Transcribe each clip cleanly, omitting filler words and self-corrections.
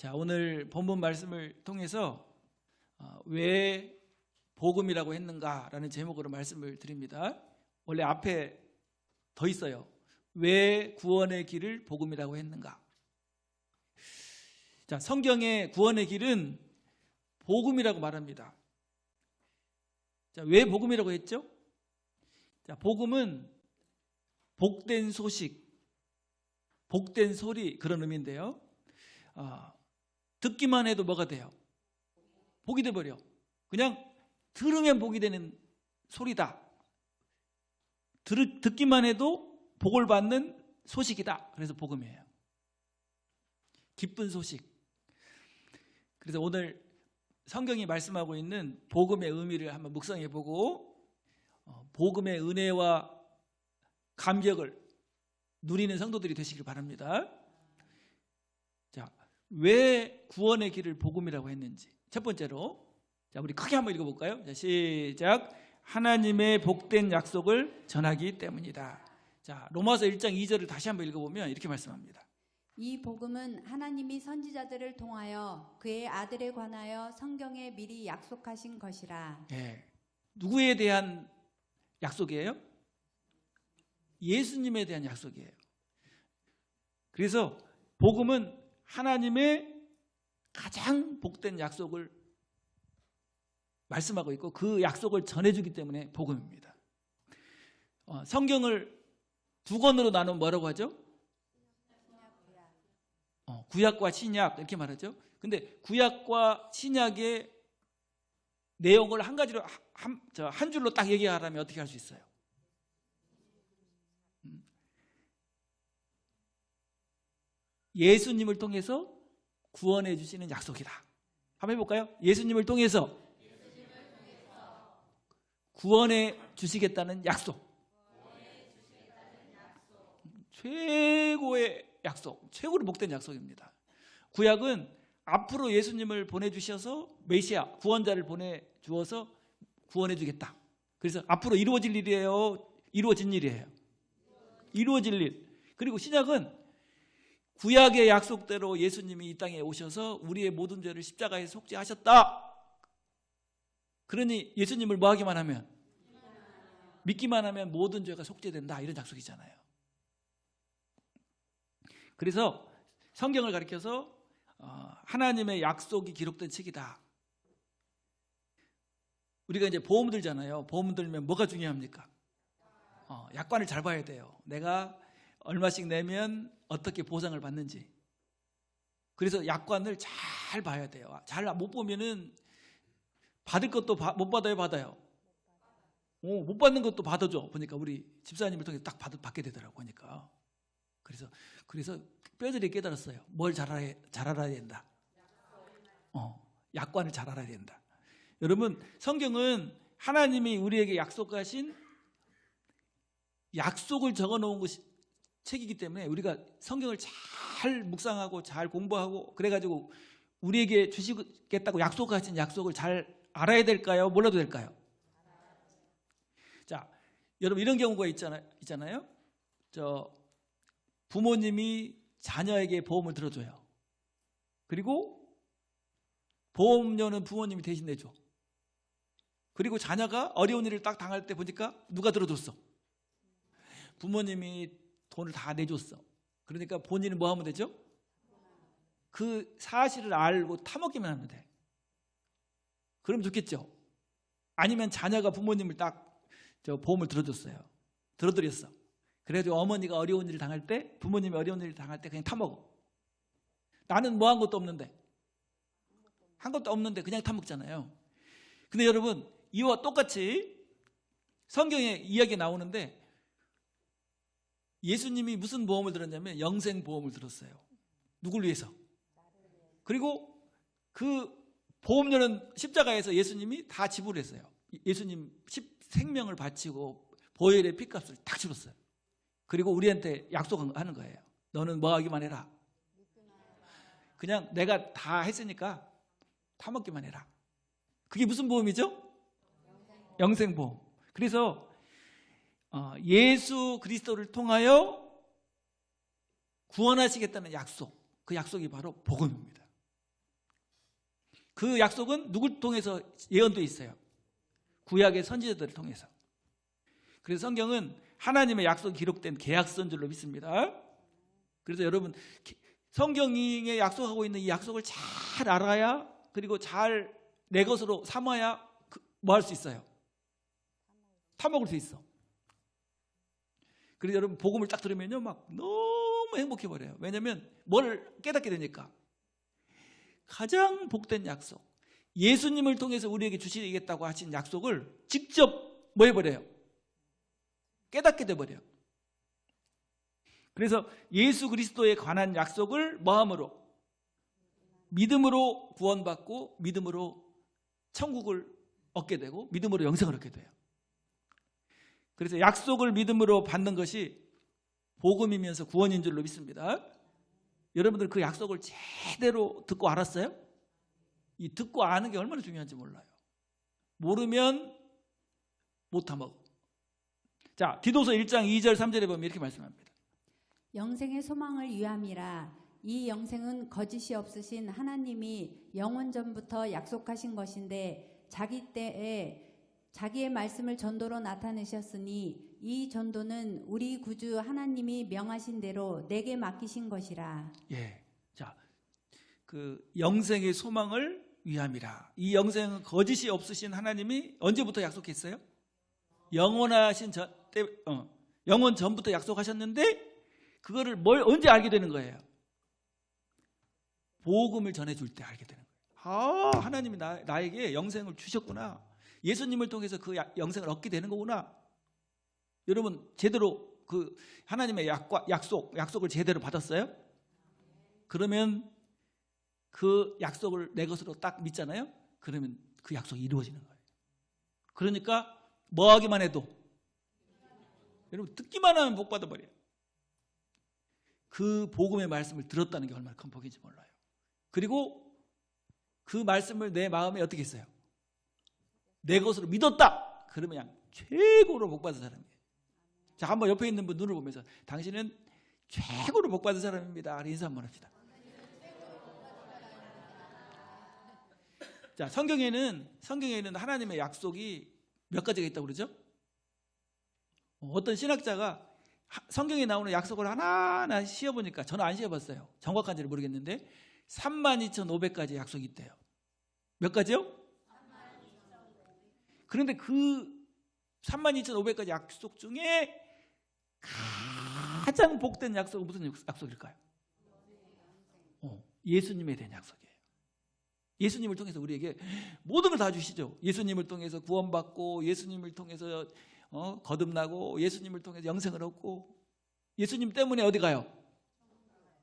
자, 오늘 본문 말씀을 통해서 왜 복음이라고 했는가라는 제목으로 말씀을 드립니다. 원래 앞에 더 있어요. 왜 구원의 길을 복음이라고 했는가? 자, 성경의 구원의 길은 복음이라고 말합니다. 자, 왜 복음이라고 했죠? 자, 복음은 복된 소식, 복된 소리, 그런 의미인데요. 듣기만 해도 뭐가 돼요? 복이 돼버려. 그냥 들으면 복이 되는 소리다. 듣기만 해도 복을 받는 소식이다. 그래서 복음이에요. 기쁜 소식. 그래서 오늘 성경이 말씀하고 있는 복음의 의미를 한번 묵상해 보고 복음의 은혜와 감격을 누리는 성도들이 되시길 바랍니다. 자, 왜 구원의 길을 복음이라고 했는지. 첫 번째로, 자, 우리 크게 한번 읽어볼까요? 자, 시작. 하나님의 복된 약속을 전하기 때문이다. 자, 로마서 1장 2절을 다시 한번 읽어보면 이렇게 말씀합니다. 이 복음은 하나님이 선지자들을 통하여 그의 아들에 관하여 성경에 미리 약속하신 것이라. 네. 누구에 대한 약속이에요? 예수님에 대한 약속이에요. 그래서 복음은 하나님의 가장 복된 약속을 말씀하고 있고 그 약속을 전해주기 때문에 복음입니다. 성경을 두 권으로 나누면 뭐라고 하죠? 구약과 신약 이렇게 말하죠. 근데 구약과 신약의 내용을 한 가지로 한 줄로 딱 얘기하라면 어떻게 할 수 있어요? 예수님을 통해서 구원해 주시는 약속이다. 한번 해볼까요? 예수님을 통해서 구원해 주시겠다는 약속. 최고의 약속, 최고로 복된 약속입니다. 구약은 앞으로 예수님을 보내주셔서 메시아, 구원자를 보내주어서 구원해 주겠다. 그래서 앞으로 이루어질 일이에요? 이루어진 일이에요? 이루어질 일. 그리고 신약은 구약의 약속대로 예수님이 이 땅에 오셔서 우리의 모든 죄를 십자가에 속죄하셨다. 그러니 예수님을 뭐 하기만 하면? 믿기만 하면 모든 죄가 속죄된다. 이런 약속이잖아요. 그래서 성경을 가리켜서 하나님의 약속이 기록된 책이다. 우리가 이제 보험 들잖아요. 보험 들면 뭐가 중요합니까? 약관을 잘 봐야 돼요. 내가 얼마씩 내면 어떻게 보상을 받는지. 그래서 약관을 잘 봐야 돼요. 잘 못 보면은 받을 것도 못 받아요, 받아요? 못 받는 것도 받아줘. 보니까 우리 집사님을 통해 딱 받게 되더라고 하니까. 그래서 뼈저리 깨달았어요. 뭘 잘 알아야 된다. 약관을 잘 알아야 된다. 여러분, 성경은 하나님이 우리에게 약속하신 약속을 적어놓은 책이기 때문에 우리가 성경을 잘 묵상하고 잘 공부하고 그래가지고 우리에게 주시겠다고 약속하신 약속을 잘 알아야 될까요? 몰라도 될까요? 자, 여러분 이런 경우가 있잖아요. 부모님이 자녀에게 보험을 들어줘요. 그리고 보험료는 부모님이 대신 내줘. 그리고 자녀가 어려운 일을 딱 당할 때 보니까 누가 들어줬어? 부모님이 돈을 다 내줬어. 그러니까 본인은 뭐 하면 되죠? 그 사실을 알고 타먹기만 하면 돼. 그럼 좋겠죠? 아니면 자녀가 부모님을 딱 보험을 들어줬어요. 들어드렸어. 그래가지고 어머니가 어려운 일을 당할 때, 부모님이 어려운 일을 당할 때 그냥 타먹어. 나는 뭐 한 것도 없는데. 한 것도 없는데 그냥 타먹잖아요. 근데 여러분, 이와 똑같이 성경에 이야기 나오는데 예수님이 무슨 보험을 들었냐면 영생보험을 들었어요. 누굴 위해서? 그리고 그 보험료는 십자가에서 예수님이 다 지불했어요. 예수님 생명을 바치고 보혈의 피값을 다 치렀어요. 그리고 우리한테 약속하는 거예요. 너는 뭐 하기만 해라. 그냥 내가 다 했으니까 타먹기만 해라. 그게 무슨 보험이죠? 영생보험. 그래서 예수 그리스도를 통하여 구원하시겠다는 약속, 그 약속이 바로 복음입니다. 그 약속은 누굴 통해서 예언되어 있어요? 구약의 선지자들을 통해서. 그래서 성경은 하나님의 약속이 기록된 계약서인 줄로 믿습니다. 그래서 여러분 성경에 약속하고 있는 이 약속을 잘 알아야, 그리고 잘 내 것으로 삼아야 뭐 할 수 있어요? 타먹을 수 있어. 그래서 여러분 복음을 딱 들으면요 막 너무 행복해 버려요. 왜냐하면 뭘 깨닫게 되니까. 가장 복된 약속, 예수님을 통해서 우리에게 주시겠다고 하신 약속을 직접 뭐 해버려요? 깨닫게 돼버려요. 그래서 예수 그리스도에 관한 약속을 뭐함으로? 믿음으로 구원받고 믿음으로 천국을 얻게 되고 믿음으로 영생을 얻게 돼요. 그래서 약속을 믿음으로 받는 것이 복음이면서 구원인 줄로 믿습니다. 여러분들 그 약속을 제대로 듣고 알았어요? 이 듣고 아는 게 얼마나 중요한지 몰라요. 모르면 못하먹어. 자, 디도서 1장 2절 3절에 보면 이렇게 말씀합니다. 영생의 소망을 위함이라. 이 영생은 거짓이 없으신 하나님이 영원 전부터 약속하신 것인데 자기 때에 자기의 말씀을 전도로 나타내셨으니 이 전도는 우리 구주 하나님이 명하신 대로 내게 맡기신 것이라. 예. 자, 그 영생의 소망을 위함이라. 이 영생은 거짓이 없으신 하나님이 언제부터 약속했어요? 영원하신 영원 전부터 약속하셨는데 그거를 언제 알게 되는 거예요? 복음을 전해줄 때 알게 되는 거예요. 하나님이 나에게 영생을 주셨구나. 예수님을 통해서 그 영생을 얻게 되는 거구나. 여러분 제대로 그 하나님의 약속을 제대로 받았어요? 그러면 그 약속을 내 것으로 딱 믿잖아요. 그러면 그 약속이 이루어지는 거예요. 그러니까 뭐 하기만 해도, 여러분 듣기만 하면 복 받아버려요. 그 복음의 말씀을 들었다는 게 얼마나 큰 복인지 몰라요. 그리고 그 말씀을 내 마음에 어떻게 했어요? 내 것으로 믿었다. 그러면 그냥 최고로 복 받은 사람이에요. 자, 한번 옆에 있는 분 눈을 보면서 당신은 최고로 복 받은 사람입니다. 인사 한번 합시다. 자, 성경에는 하나님의 약속이 몇 가지가 있다고 그러죠? 어떤 신학자가 성경에 나오는 약속을 하나하나 씌워보니까, 저는 안 씌워봤어요. 정확한지는 모르겠는데 32,500가지 약속이 있대요. 몇 가지요? 그런데 그 32,500가지 약속 중에 가장 복된 약속은 무슨 약속일까요? 예수님에 대한 약속이에요. 예수님을 통해서 우리에게 모든 걸 다 주시죠. 예수님을 통해서 구원받고, 예수님을 통해서 거듭나고, 예수님을 통해서 영생을 얻고, 예수님 때문에 어디 가요?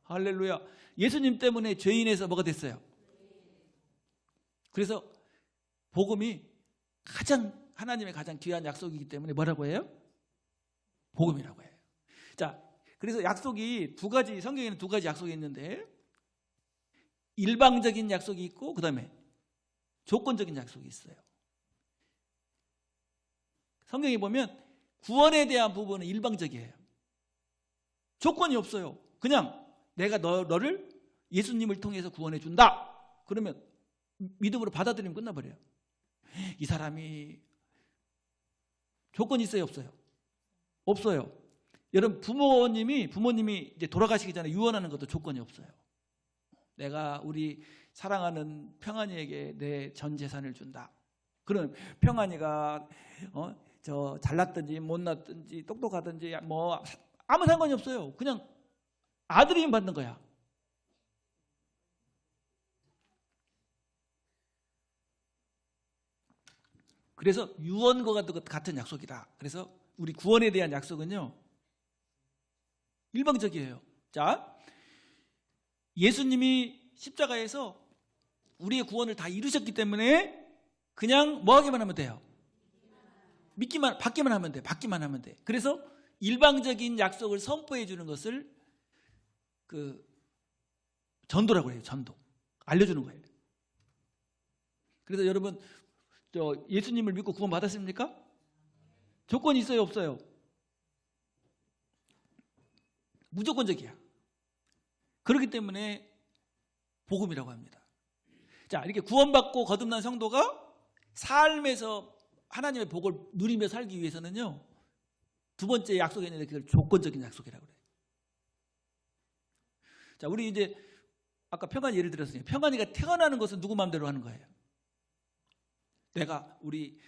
할렐루야. 예수님 때문에 죄인에서 뭐가 됐어요? 그래서 복음이 하나님의 가장 귀한 약속이기 때문에 뭐라고 해요? 복음이라고 해요. 자, 그래서 약속이 성경에는 두 가지 약속이 있는데, 일방적인 약속이 있고 그 다음에 조건적인 약속이 있어요. 성경에 보면 구원에 대한 부분은 일방적이에요. 조건이 없어요. 그냥 내가 너를 예수님을 통해서 구원해 준다. 그러면 믿음으로 받아들이면 끝나버려요. 이 사람이 조건이 있어요, 없어요? 없어요. 여러분 부모님이 이제 돌아가시기 전에 유언하는 것도 조건이 없어요. 내가 우리 사랑하는 평안이에게 내 전 재산을 준다. 그럼 평안이가 잘났든지 못났든지 똑똑하든지 뭐 아무 상관이 없어요. 그냥 아들이면 받는 거야. 그래서 유언과 같은 약속이다. 그래서 우리 구원에 대한 약속은요, 일방적이에요. 자, 예수님이 십자가에서 우리의 구원을 다 이루셨기 때문에 그냥 뭐 하기만 하면 돼요? 받기만 하면 돼. 그래서 일방적인 약속을 선포해 주는 것을 그 전도라고 해요. 전도. 알려주는 거예요. 그래서 여러분 예수님을 믿고 구원 받았습니까? 조건이 있어요, 없어요? 무조건적이야. 그렇기 때문에 복음이라고 합니다. 자, 이렇게 구원받고 거듭난 성도가 삶에서 하나님의 복을 누리며 살기 위해서는요, 두 번째 약속이 있는데 그걸 조건적인 약속이라고 그래요. 자, 우리 이제 아까 평안이 예를 들었으니 평안이가 태어나는 것은 누구 마음대로 하는 거예요. 내가 우리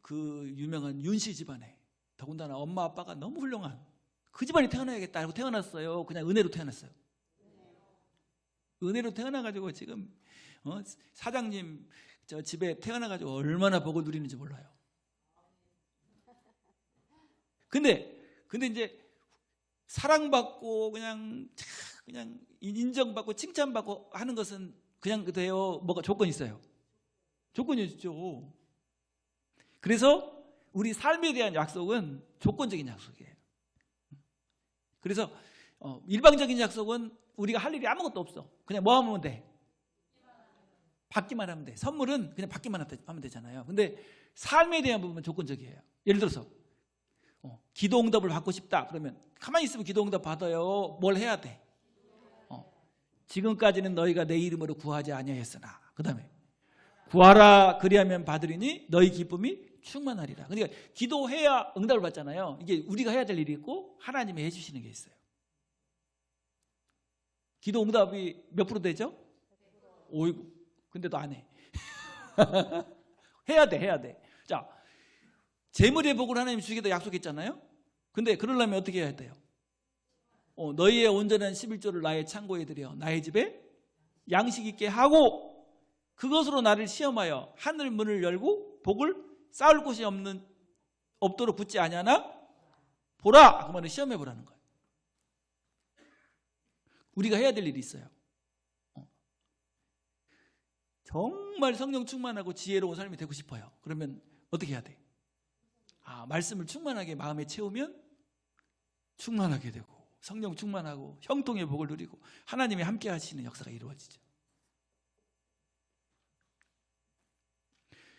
그 유명한 윤씨 집안에 더군다나 엄마 아빠가 너무 훌륭한 그 집안에 태어나야겠다 하고 태어났어요. 그냥 은혜로 태어났어요. 은혜로 태어나가지고 지금 사장님 저 집에 태어나가지고 얼마나 복을 누리는지 몰라요. 근데 이제 사랑받고 그냥 인정받고 칭찬받고 하는 것은 그냥 돼요. 뭐가 조건이 있어요. 조건이 있죠. 그래서 우리 삶에 대한 약속은 조건적인 약속이에요. 그래서 일방적인 약속은 우리가 할 일이 아무것도 없어. 그냥 뭐 하면 돼? 받기만 하면 돼. 선물은 그냥 받기만 하면 되잖아요. 근데 삶에 대한 부분은 조건적이에요. 예를 들어서 기도 응답을 받고 싶다. 그러면 가만히 있으면 기도 응답 받아요. 뭘 해야 돼? 지금까지는 너희가 내 이름으로 구하지 아니하였으나 그 다음에 구하라 그리하면 받으리니 너희 기쁨이 충만하리라. 그러니까 기도해야 응답을 받잖아요. 이게 우리가 해야 될 일이 있고 하나님이 해주시는 게 있어요. 기도 응답이 몇 프로 되죠? 5. 근데도 안 해. 해야 돼. 자, 재물의 복을 하나님 주시겠다 약속했잖아요. 근데 그러려면 어떻게 해야 돼요? 너희의 온전한 11조를 나의 창고에 들여 나의 집에 양식 있게 하고 그것으로 나를 시험하여 하늘 문을 열고 복을 쌓을 곳이 없도록 붙지 아니하나 보라. 그 말은 시험해 보라는 거예요. 우리가 해야 될 일이 있어요. 정말 성령 충만하고 지혜로운 삶이 되고 싶어요. 그러면 어떻게 해야 돼? 말씀을 충만하게 마음에 채우면 충만하게 되고 성령 충만하고 형통의 복을 누리고 하나님이 함께 하시는 역사가 이루어지죠.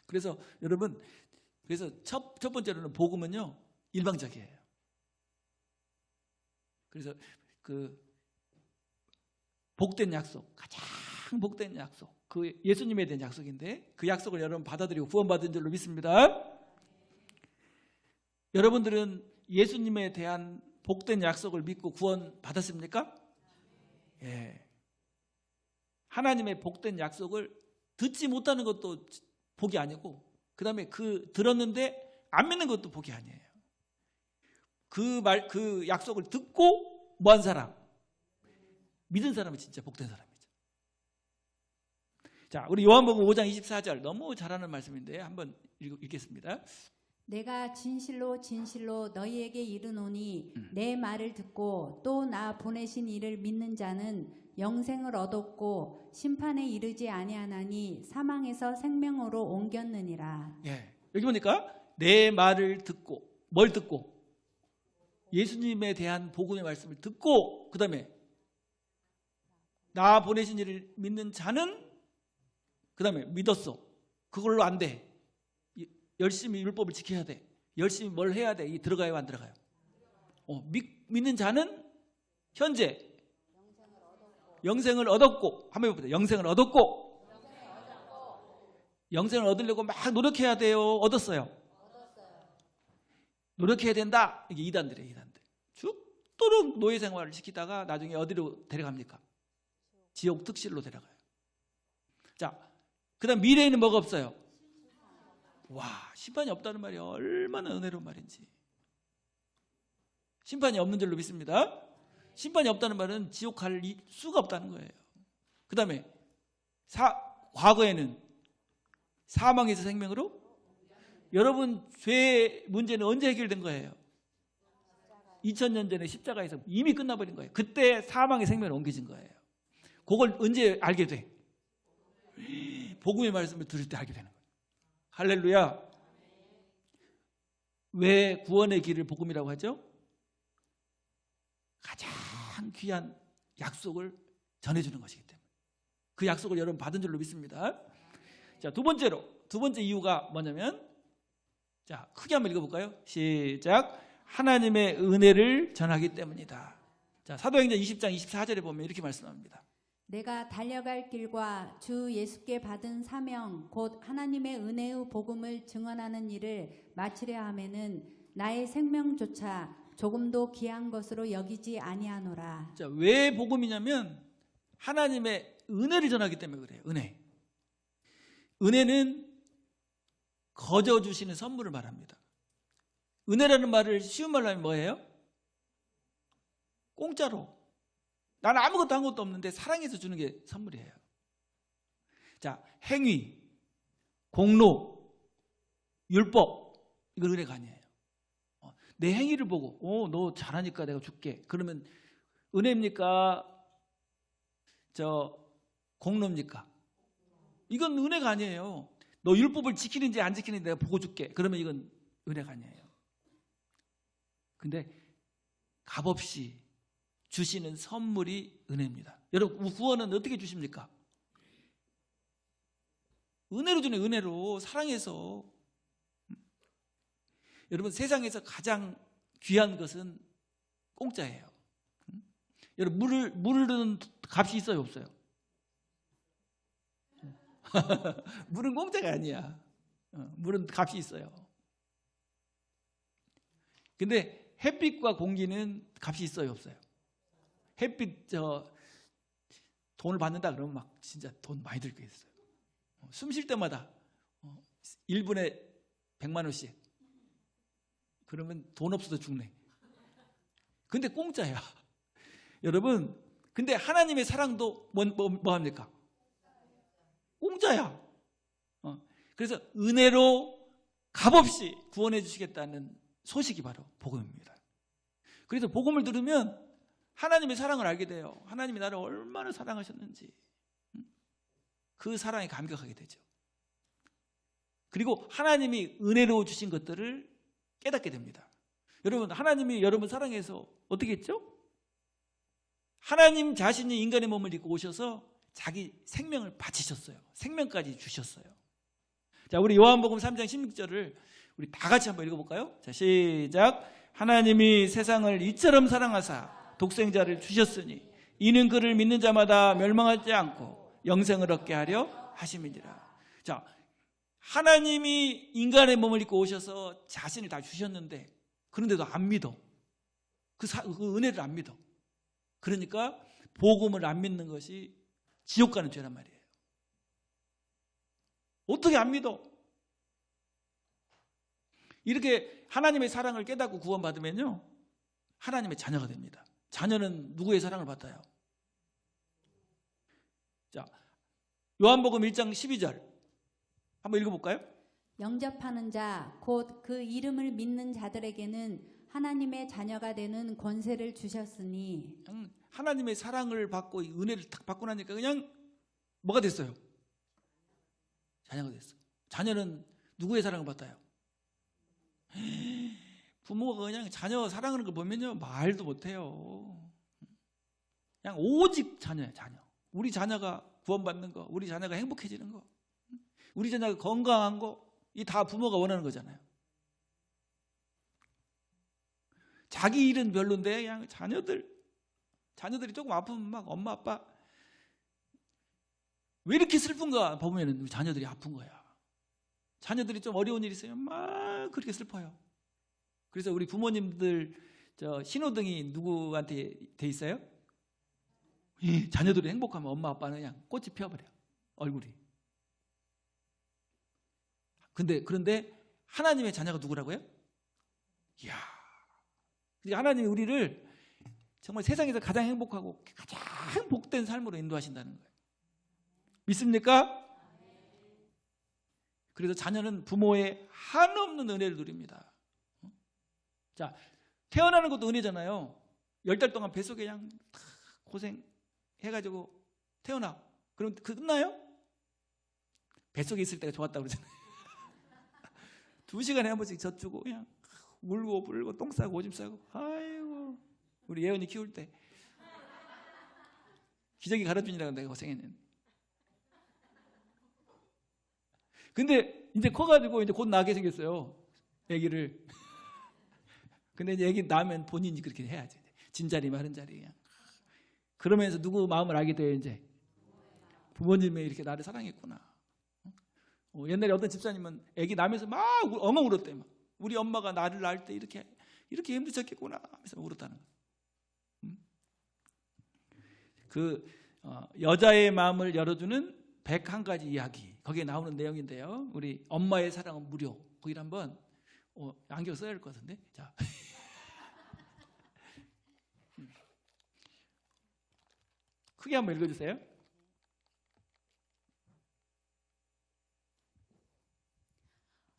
그래서 여러분, 첫 번째로는 복음은요 일방적이에요. 그래서 그 복된 약속, 가장 복된 약속, 그 예수님에 대한 약속인데 그 약속을 여러분 받아들이고 구원받은 줄로 믿습니다. 여러분들은 예수님에 대한 복된 약속을 믿고 구원 받았습니까? 예. 하나님의 복된 약속을 듣지 못하는 것도 복이 아니고 그 다음에 들었는데 안 믿는 것도 복이 아니에요. 그 약속을 듣고 뭐한 사람? 믿은 사람이 진짜 복된 사람이죠. 자, 우리 요한복음 5장 24절 너무 잘하는 말씀인데 한번 읽겠습니다. 내가 진실로 너희에게 이르노니 내 말을 듣고 또 나 보내신 이를 믿는 자는 영생을 얻었고 심판에 이르지 아니하나니 사망에서 생명으로 옮겼느니라. 예, 여기 보니까 내 말을 듣고 뭘 듣고? 예수님에 대한 복음의 말씀을 듣고 그 다음에 나 보내신 이를 믿는 자는 그 다음에 믿었어. 그걸로 안 돼. 열심히 율법을 지켜야 돼. 열심히 뭘 해야 돼. 들어가요 안 들어가요? 믿는 자는 현재 영생을 얻었고 한번 해봅시다. 영생을 얻었고 영생을 얻으려고 막 노력해야 돼요. 얻었어요. 노력해야 된다. 이게 이단들이에요. 이단들. 죽도록 노예 생활을 시키다가 나중에 어디로 데려갑니까? 지옥 특실로 데려가요. 자, 그 다음 미래에는 뭐가 없어요? 와, 심판이 없다는 말이 얼마나 은혜로운 말인지. 심판이 없는 줄로 믿습니다. 심판이 없다는 말은 지옥 갈 수가 없다는 거예요. 그 다음에 과거에는 사망에서 생명으로 여러분 죄의 문제는 언제 해결된 거예요? 2000년 전에 십자가에서 이미 끝나버린 거예요. 그때 사망의 생명으로 옮겨진 거예요. 그걸 언제 알게 돼? 복음의 말씀을 들을 때 알게 되는 거예요. 할렐루야. 왜 구원의 길을 복음이라고 하죠? 가장 귀한 약속을 전해주는 것이기 때문에 그 약속을 여러분 받은 줄로 믿습니다. 자, 두 번째 이유가 뭐냐면, 자, 크게 한번 읽어볼까요? 시작. 하나님의 은혜를 전하기 때문이다. 자, 사도행전 20장 24절에 보면 이렇게 말씀합니다. 내가 달려갈 길과 주 예수께 받은 사명 곧 하나님의 은혜의 복음을 증언하는 일을 마치려 하면은 나의 생명조차 조금도 귀한 것으로 여기지 아니하노라. 자, 왜 복음이냐면 하나님의 은혜를 전하기 때문에 그래요. 은혜. 은혜는 거저 주시는 선물을 말합니다. 은혜라는 말을 쉬운 말로 하면 뭐예요? 공짜로. 나는 아무것도 한 것도 없는데 사랑해서 주는 게 선물이에요. 자, 행위, 공로, 율법, 이건 은혜가 아니에요. 내 행위를 보고 너 잘하니까 내가 줄게. 그러면 은혜입니까? 공로입니까? 이건 은혜가 아니에요. 너 율법을 지키는지 안 지키는지 내가 보고 줄게. 그러면 이건 은혜가 아니에요. 근데 값없이 주시는 선물이 은혜입니다. 여러분, 구원은 어떻게 주십니까? 은혜로 주네. 은혜로. 사랑해서. 여러분, 세상에서 가장 귀한 것은 공짜예요. 여러분, 물은 값이 있어요, 없어요? 물은 공짜가 아니야. 물은 값이 있어요. 근데 햇빛과 공기는 값이 있어요, 없어요? 햇빛 돈을 받는다 그러면 막 진짜 돈 많이 들 거 있어요. 숨 쉴 때마다 1분에 100만 원씩. 그러면 돈 없어서 죽네. 근데 공짜야. 여러분, 근데 하나님의 사랑도 뭐 합니까? 공짜야. 그래서 은혜로 값없이 구원해 주시겠다는 소식이 바로 복음입니다. 그래서 복음을 들으면 하나님의 사랑을 알게 돼요. 하나님이 나를 얼마나 사랑하셨는지 그 사랑에 감격하게 되죠. 그리고 하나님이 은혜로 주신 것들을 깨닫게 됩니다. 여러분, 하나님이 여러분 사랑해서 어떻게 했죠? 하나님 자신이 인간의 몸을 입고 오셔서 자기 생명을 바치셨어요. 생명까지 주셨어요. 자, 우리 요한복음 3장 16절을 우리 다 같이 한번 읽어볼까요? 자, 시작. 하나님이 세상을 이처럼 사랑하사 독생자를 주셨으니 이는 그를 믿는 자마다 멸망하지 않고 영생을 얻게 하려 하심이니라. 자, 하나님이 인간의 몸을 입고 오셔서 자신을 다 주셨는데 그런데도 안 믿어. 그 은혜를 안 믿어. 그러니까 복음을 안 믿는 것이 지옥 가는 죄란 말이에요. 어떻게 안 믿어? 이렇게 하나님의 사랑을 깨닫고 구원받으면요, 하나님의 자녀가 됩니다. 자녀는 누구의 사랑을 받아요? 자, 요한복음 1장 12절 한번 읽어볼까요? 영접하는 자 곧 그 이름을 믿는 자들에게는 하나님의 자녀가 되는 권세를 주셨으니. 하나님의 사랑을 받고 은혜를 딱 받고 나니까 그냥 뭐가 됐어요? 자녀가 됐어요. 자녀는 누구의 사랑을 받아요? 부모가 그냥 자녀 사랑하는 걸 보면요, 말도 못해요. 그냥 오직 자녀야, 자녀. 우리 자녀가 구원받는 거, 우리 자녀가 행복해지는 거, 우리 자녀가 건강한 거, 이 다 부모가 원하는 거잖아요. 자기 일은 별론데 그냥 자녀들이 조금 아프면 막 엄마 아빠 왜 이렇게 슬픈가 보면 우리 자녀들이 아픈 거야. 자녀들이 좀 어려운 일 있으면 막 그렇게 슬퍼요. 그래서 우리 부모님들 신호등이 누구한테 돼 있어요? 자녀들이 행복하면 엄마 아빠는 그냥 꽃이 피어버려, 얼굴이. 그런데 하나님의 자녀가 누구라고요? 이야, 하나님이 우리를 정말 세상에서 가장 행복하고 가장 복된 삶으로 인도하신다는 거예요. 믿습니까? 그래서 자녀는 부모의 한없는 은혜를 누립니다. 자, 태어나는 것도 은혜잖아요. 10달 동안 뱃속에 그냥 고생해가지고 태어나. 그럼 끝나요? 뱃속에 있을 때가 좋았다고 그러잖아요. 2시간에 한 번씩 젖주고 그냥 울고 불고 똥 싸고 오줌 싸고. 아이고, 우리 예언이 키울 때 기저귀 갈아주느라고 내가 고생했는데. 근데 이제 커가지고 이제 곧 나게 생겼어요, 아기를. 근데 이제 아기 낳으면 본인이 그렇게 해야지. 진자리 마른 자리 그냥. 그러면서 누구 마음을 알게 돼요, 이제. 부모님이 이렇게 나를 사랑했구나. 옛날에 어떤 집사님은 아기 낳으면서 막 엉엉 울었대. 막. 우리 엄마가 나를 낳을 때 이렇게 힘드셨겠구나 하면서 울었다는 거예요. 그 여자의 마음을 열어주는 101가지 이야기, 거기에 나오는 내용인데요. 우리 엄마의 사랑은 무료, 거기를 한번 안경 써야 할 것 같은데. 자. 크게 한번 읽어주세요.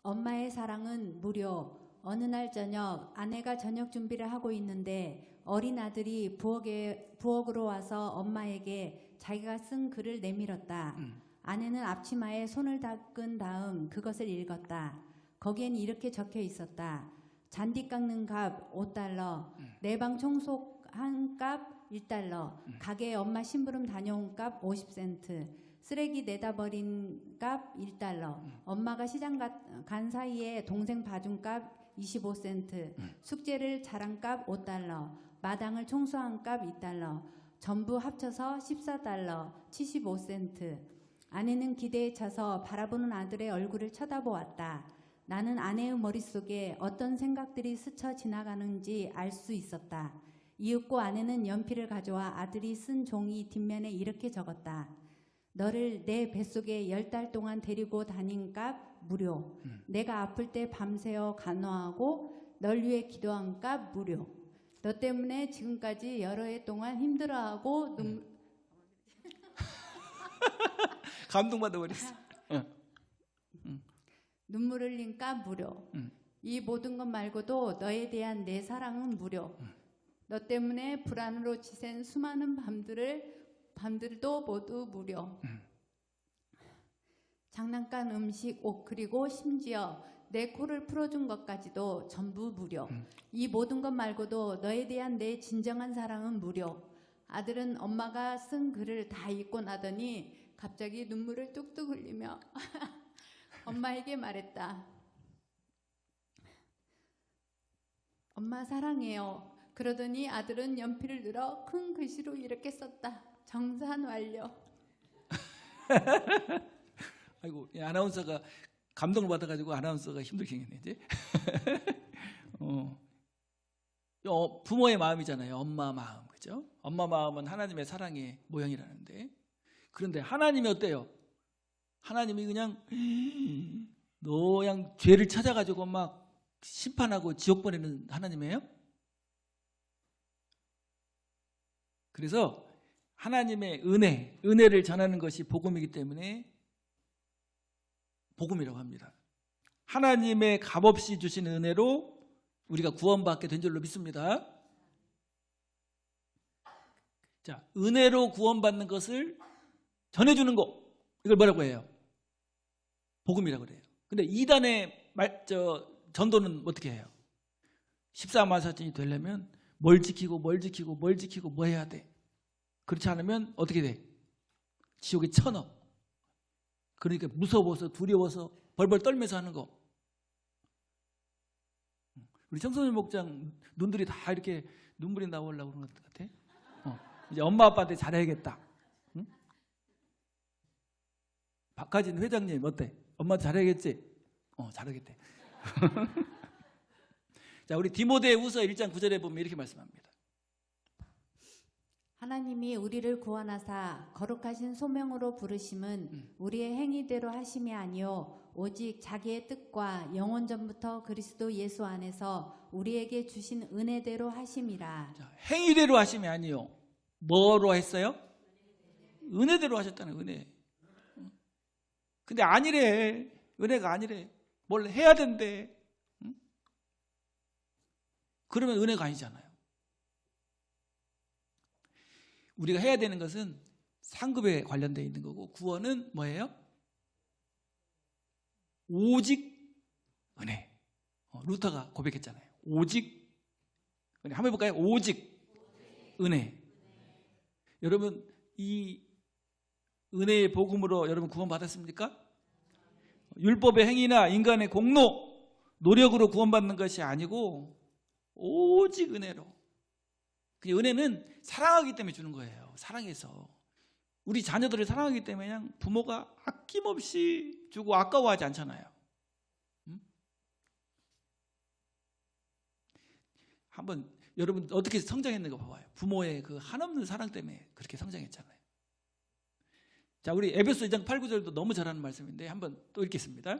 엄마의 사랑은 무료. 어느 날 저녁 아내가 저녁 준비를 하고 있는데 어린 아들이 부엌으로 와서 엄마에게 자기가 쓴 글을 내밀었다. 아내는 앞치마에 손을 닦은 다음 그것을 읽었다. 거기엔 이렇게 적혀 있었다. 잔디 깎는 값 $5, 내 방 청소한 값 $1, 가게에 엄마 심부름 다녀온 값 50센트, 쓰레기 내다 버린 값 $1, 엄마가 시장 간 사이에 동생 봐준 값 25센트, 숙제를 잘한 값 $5, 마당을 청소한 값 $2, 전부 합쳐서 $14, 75센트. 아내는 기대에 차서 바라보는 아들의 얼굴을 쳐다보았다. 나는 아내의 머릿속에 어떤 생각들이 스쳐 지나가는지 알 수 있었다. 이윽고 아내는 연필을 가져와 아들이 쓴 종이 뒷면에 이렇게 적었다. 너를 내 뱃속에 10달 동안 데리고 다닌 값 무료. 내가 아플 때 밤새워 간호하고 널 위해 기도한 값 무료. 너 때문에 지금까지 여러 해 동안 힘들어하고 감동받아 버렸어. 눈물 흘린 값 무료. 이 모든 것 말고도 너에 대한 내 사랑은 무료. 너 때문에 불안으로 지샌 수많은 밤들도 모두 무료. 장난감, 음식, 옷, 그리고 심지어 내 코를 풀어준 것까지도 전부 무료. 이 모든 것 말고도 너에 대한 내 진정한 사랑은 무료. 아들은 엄마가 쓴 글을 다 읽고 나더니 갑자기 눈물을 뚝뚝 흘리며 엄마에게 말했다. 엄마 사랑해요. 그러더니 아들은 연필을 들어 큰 글씨로 이렇게 썼다. 정산 완료. 아이고, 아나운서가 감동을 받아가지고 아나운서가 힘들게 했네 이제. 부모의 마음이잖아요. 엄마 마음, 그죠? 엄마 마음은 하나님의 사랑의 모형이라는데, 그런데 하나님이 어때요? 하나님이 그냥 너 그냥 죄를 찾아가지고 막 심판하고 지옥 보내는 하나님이에요? 그래서 하나님의 은혜를 전하는 것이 복음이기 때문에 복음이라고 합니다. 하나님의 값없이 주신 은혜로 우리가 구원받게 된 줄로 믿습니다. 자, 은혜로 구원받는 것을 전해주는 거, 이걸 뭐라고 해요? 복음이라고 그래요. 근데 이단의 전도는 어떻게 해요? 14만사천이 되려면 뭘 지키고 뭐 해야 돼? 그렇지 않으면 어떻게 돼? 지옥에 쳐넣어. 그러니까 무서워서 두려워서 벌벌 떨면서 하는 거. 우리 청소년 목장 눈들이 다 이렇게 눈물이 나오려고 그런 것 같아. 이제 엄마 아빠한테 잘해야겠다. 응? 박하진 회장님 어때? 엄마한테 잘해야겠지? 잘하겠대. 자, 우리 디모데후서 1장 9절에 보면 이렇게 말씀합니다. 하나님이 우리를 구원하사 거룩하신 소명으로 부르심은 우리의 행위대로 하심이 아니요 오직 자기의 뜻과 영원 전부터 그리스도 예수 안에서 우리에게 주신 은혜대로 하심이라. 자, 행위대로 하심이 아니요 뭐로 했어요? 은혜대로 하셨다는 은혜. 근데 아니래. 은혜가 아니래. 뭘 해야 된대. 그러면 은혜가 아니잖아요. 우리가 해야 되는 것은 상급에 관련되어 있는 거고, 구원은 뭐예요? 오직 은혜. 루터가 고백했잖아요. 오직 은혜. 한번 해볼까요? 오직 은혜. 여러분, 이 은혜의 복음으로 여러분 구원받았습니까? 율법의 행위나 인간의 공로, 노력으로 구원받는 것이 아니고 오직 은혜로. 은혜는 사랑하기 때문에 주는 거예요. 사랑해서. 우리 자녀들을 사랑하기 때문에 그냥 부모가 아낌없이 주고 아까워하지 않잖아요. 한번 여러분 어떻게 성장했는가 봐봐요. 부모의 그 한없는 사랑 때문에 그렇게 성장했잖아요. 자, 우리 에베소 2장 8, 9절도 너무 잘하는 말씀인데 한번 또 읽겠습니다.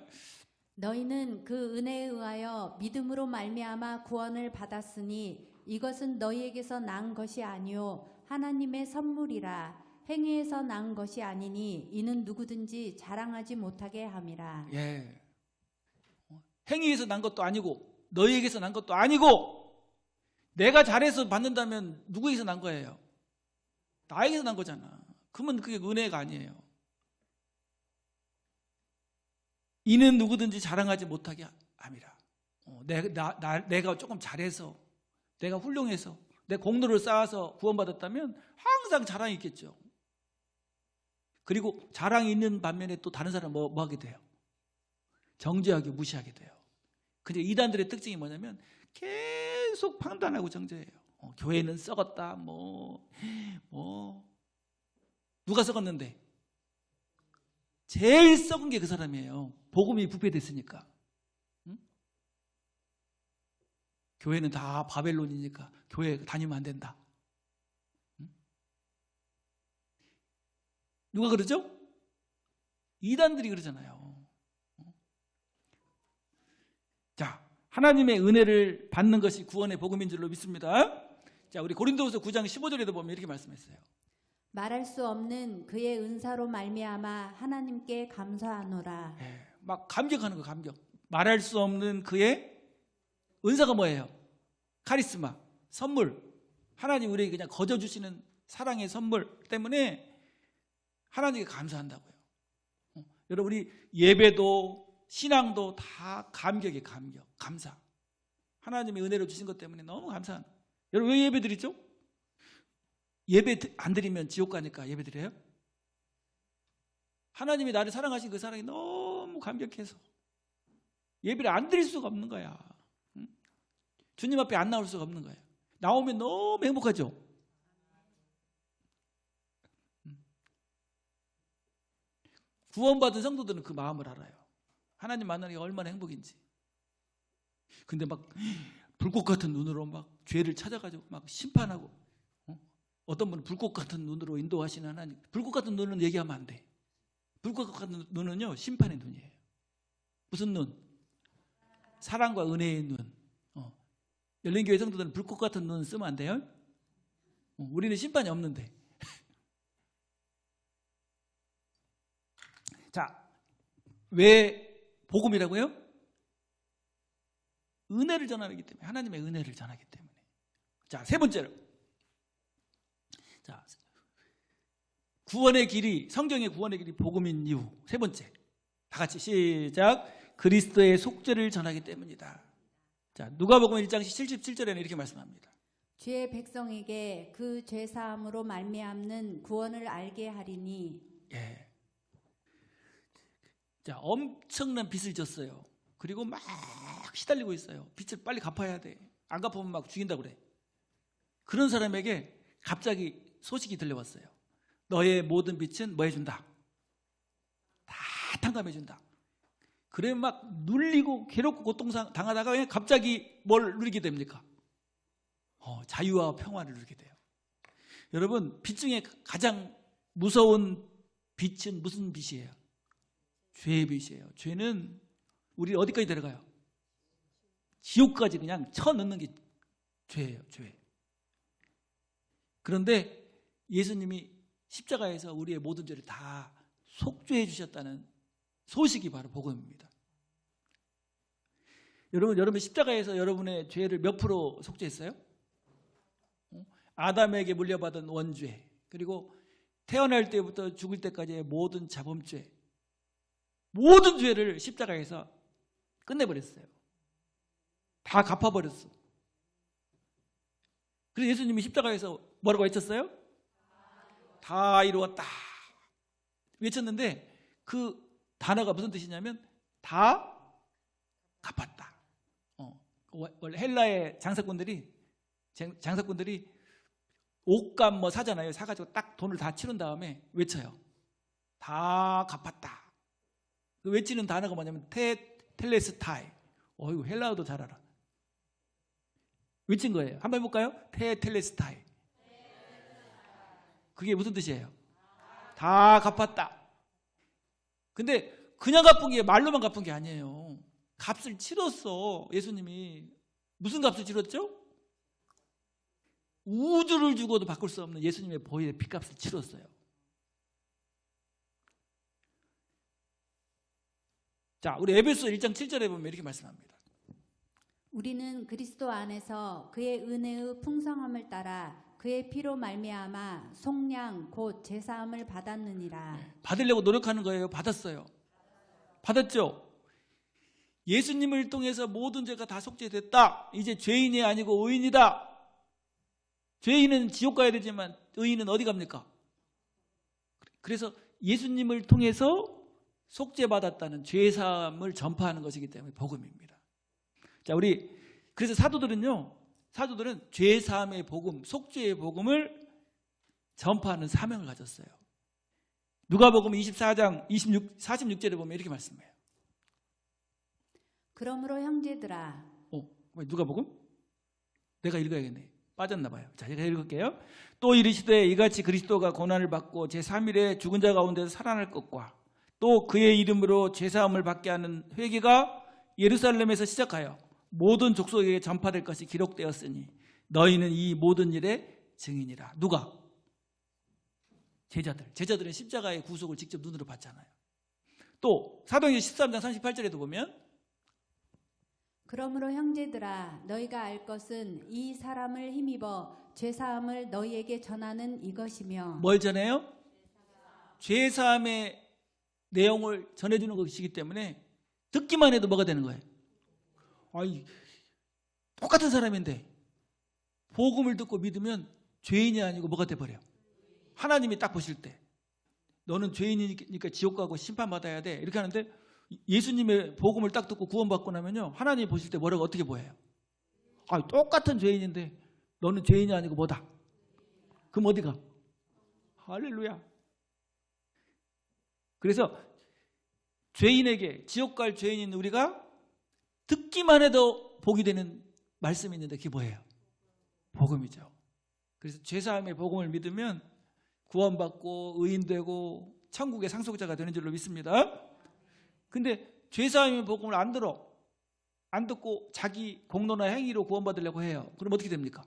너희는 그 은혜에 의하여 믿음으로 말미암아 구원을 받았으니 이것은 너희에게서 난 것이 아니요 하나님의 선물이라. 행위에서 난 것이 아니니 이는 누구든지 자랑하지 못하게 함이라. 예. 행위에서 난 것도 아니고 너희에게서 난 것도 아니고 내가 잘해서 받는다면 누구에게서 난 거예요? 나에게서 난 거잖아. 그러면 그게 은혜가 아니에요. 이는 누구든지 자랑하지 못하게 함이라. 내가 조금 잘해서 내가 훌륭해서 내 공로를 쌓아서 구원받았다면 항상 자랑이 있겠죠. 그리고 자랑이 있는 반면에 또 다른 사람은 뭐 하게 돼요? 정죄하게 무시하게 돼요. 근데 이단들의 특징이 뭐냐면 계속 판단하고 정죄해요. 교회는 썩었다. 누가 썩었는데? 제일 썩은 게 그 사람이에요. 복음이 부패됐으니까. 응? 교회는 다 바벨론이니까 교회 다니면 안 된다. 응? 누가 그러죠? 이단들이 그러잖아요. 자, 하나님의 은혜를 받는 것이 구원의 복음인 줄로 믿습니다. 자, 우리 고린도후서 9장 15절에도 보면 이렇게 말씀했어요. 말할 수 없는 그의 은사로 말미암아 하나님께 감사하노라. 예, 막 감격하는 거 감격. 말할 수 없는 그의 은사가 뭐예요? 카리스마, 선물. 하나님 우리에게 그냥 거저 주시는 사랑의 선물 때문에 하나님께 감사한다고요. 여러분 우리 예배도 신앙도 다 감격이에요. 감격, 감사. 하나님의 은혜로 주신 것 때문에 너무 감사한. 여러분 왜 예배 드리죠? 예배 안 드리면 지옥 가니까 예배 드려요? 하나님이 나를 사랑하신 그 사랑이 너무 감격해서 예배를 안 드릴 수가 없는 거야. 주님 앞에 안 나올 수가 없는 거예요. 나오면 너무 행복하죠? 구원받은 성도들은 그 마음을 알아요. 하나님 만나는 게 얼마나 행복인지. 근데 막 불꽃 같은 눈으로 막 죄를 찾아가지고 막 심판하고, 어떤 분은 불꽃 같은 눈으로 인도하시는 하나님. 불꽃 같은 눈은 얘기하면 안 돼. 불꽃 같은 눈은요, 심판의 눈이에요. 무슨 눈? 사랑과 은혜의 눈. 열린교회 성도들은 불꽃 같은 눈 쓰면 안 돼요? 우리는 심판이 없는데. 자, 왜 복음이라고요? 은혜를 전하기 때문에, 하나님의 은혜를 전하기 때문에. 자, 세 번째로. 자, 구원의 길이, 성경의 구원의 길이 복음인 이유. 세 번째. 다 같이 시작. 그리스도의 속죄를 전하기 때문이다. 자, 누가복음 1장 77절에는 이렇게 말씀합니다. 주의 백성에게 그 죄 사함으로 말미암는 구원을 알게 하리니. 예. 자, 엄청난 빚을 졌어요. 그리고 막 시달리고 있어요. 빚을 빨리 갚아야 돼. 안 갚으면 막 죽인다고 그래. 그런 사람에게 갑자기 소식이 들려왔어요. 너의 모든 빚은 뭐 해준다? 다 탕감해준다. 그래 막 눌리고 괴롭고 고통당하다가 그냥 갑자기 뭘 누리게 됩니까? 자유와 평화를 누리게 돼요. 여러분, 빚 중에 가장 무서운 빚은 무슨 빚이에요? 죄의 빚이에요. 죄는 우리 어디까지 데려가요? 지옥까지 그냥 쳐넣는 게 죄예요. 죄. 그런데 예수님이 십자가에서 우리의 모든 죄를 다 속죄해 주셨다는 소식이 바로 복음입니다. 여러분 십자가에서 여러분의 죄를 몇 프로 속죄했어요? 아담에게 물려받은 원죄, 그리고 태어날 때부터 죽을 때까지의 모든 자범죄, 모든 죄를 십자가에서 끝내버렸어요. 다 갚아버렸어. 그래서 예수님이 십자가에서 뭐라고 외쳤어요? 다 이루었다 외쳤는데, 그 단어가 무슨 뜻이냐면 다 갚았다. 원래 헬라의 장사꾼들이 옷값 뭐 사잖아요. 사가지고 딱 돈을 다 치른 다음에 외쳐요. 다 갚았다. 그 외치는 단어가 뭐냐면 텔레스타이. 어이구, 헬라어도 잘 알아. 외친 거예요. 한번 해볼까요? 텔레스타이. 그게 무슨 뜻이에요? 다 갚았다. 근데 그냥 갚은 게 말로만 갚은 게 아니에요. 값을 치렀어. 예수님이. 무슨 값을 치렀죠? 우주를 주고도 바꿀 수 없는 예수님의 보혈의 피값을 치렀어요. 자, 우리 에베소 1장 7절에 보면 이렇게 말씀합니다. 우리는 그리스도 안에서 그의 은혜의 풍성함을 따라 그의 피로 말미암아 속량 곧 제사함을 받았느니라. 받으려고 노력하는 거예요? 받았어요. 받았죠? 예수님을 통해서 모든 죄가 다 속죄됐다. 이제 죄인이 아니고 의인이다. 죄인은 지옥 가야 되지만 의인은 어디 갑니까? 그래서 예수님을 통해서 속죄받았다는 죄사함을 전파하는 것이기 때문에 복음입니다. 자, 그래서 사도들은 죄사함의 복음, 속죄의 복음을 전파하는 사명을 가졌어요. 누가복음 24장 46절에 보면 이렇게 말씀해요. 그러므로 형제들아. 누가복음? 내가 읽어야겠네. 빠졌나 봐요. 자, 제가 읽을게요. 또 이르시되 이같이 그리스도가 고난을 받고 제3일에 죽은 자 가운데서 살아날 것과 또 그의 이름으로 죄사함을 받게 하는 회개가 예루살렘에서 시작하여 모든 족속에게 전파될 것이 기록되었으니 너희는 이 모든 일의 증인이라. 누가? 제자들은 십자가의 구속을 직접 눈으로 봤잖아요. 또 사도행전 13장 38절에도 보면 그러므로 형제들아 너희가 알 것은 이 사람을 힘입어 죄사함을 너희에게 전하는 이것이며. 뭘 전해요? 죄사함의 내용을 전해주는 것이기 때문에 듣기만 해도 뭐가 되는 거예요? 아이, 똑같은 사람인데 복음을 듣고 믿으면 죄인이 아니고 뭐가 돼버려요? 하나님이 딱 보실 때 너는 죄인이니까 지옥 가고 심판받아야 돼 이렇게 하는데 예수님의 복음을 딱 듣고 구원받고 나면요 하나님이 보실 때 뭐라고 어떻게 보여요? 똑같은 죄인인데 너는 죄인이 아니고 뭐다? 그럼 어디가? 할렐루야. 그래서 죄인에게 지옥 갈 죄인인 우리가 듣기만 해도 복이 되는 말씀이 있는데 그게 뭐예요? 복음이죠. 그래서 죄사함의 복음을 믿으면 구원받고 의인되고 천국의 상속자가 되는 줄로 믿습니다. 근데 죄사함의 복음을 안 듣고 자기 공로나 행위로 구원받으려고 해요. 그럼 어떻게 됩니까?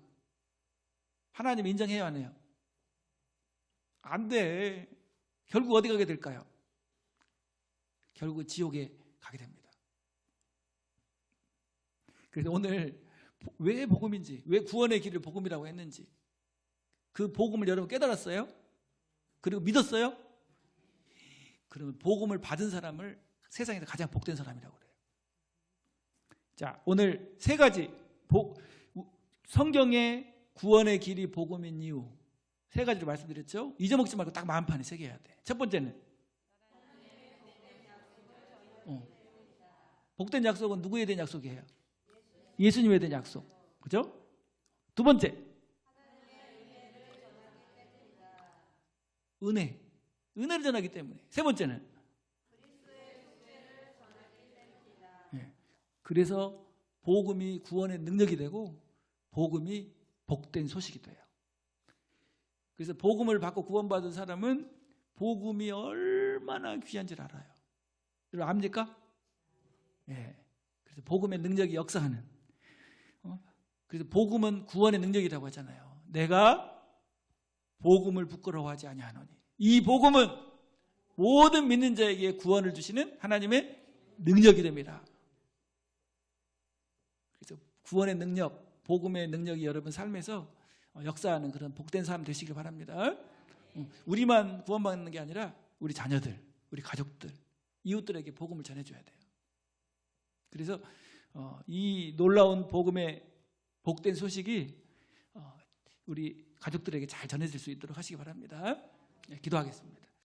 하나님 인정해요, 안 해요? 안 돼. 결국 어디 가게 될까요? 결국 지옥에 가게 됩니다. 그래서 오늘 왜 복음인지, 왜 구원의 길을 복음이라고 했는지 그 복음을 여러분 깨달았어요? 그리고 믿었어요? 그러면 복음을 받은 사람을 세상에서 가장 복된 사람이라고 그래요. 자, 오늘 세 가지 성경의 구원의 길이 복음인 이유 세 가지를 말씀드렸죠. 잊어먹지 말고 딱 마음판에 새겨야 돼. 첫 번째는 복된 약속은 누구에 대한 약속이에요? 예수님에 대한 약속. 그죠? 두 번째 은혜를 전하기 때문에. 세 번째는 그래서 복음이 구원의 능력이 되고 복음이 복된 소식이 돼요. 그래서 복음을 받고 구원받은 사람은 복음이 얼마나 귀한지를 알아요. 여러분 압니까? 그래서 복음의 능력이 역사하는. 그래서 복음은 구원의 능력이라고 하잖아요. 내가 복음을 부끄러워하지 아니하노니. 이 복음은 모든 믿는 자에게 구원을 주시는 하나님의 능력이 됩니다. 그래서 구원의 능력, 복음의 능력이 여러분 삶에서 역사하는 그런 복된 삶 되시길 바랍니다. 우리만 구원받는 게 아니라 우리 자녀들, 우리 가족들, 이웃들에게 복음을 전해줘야 돼요. 그래서 이 놀라운 복음의 복된 소식이 우리 가족들에게 잘 전해질 수 있도록 하시기 바랍니다. 기도하겠습니다.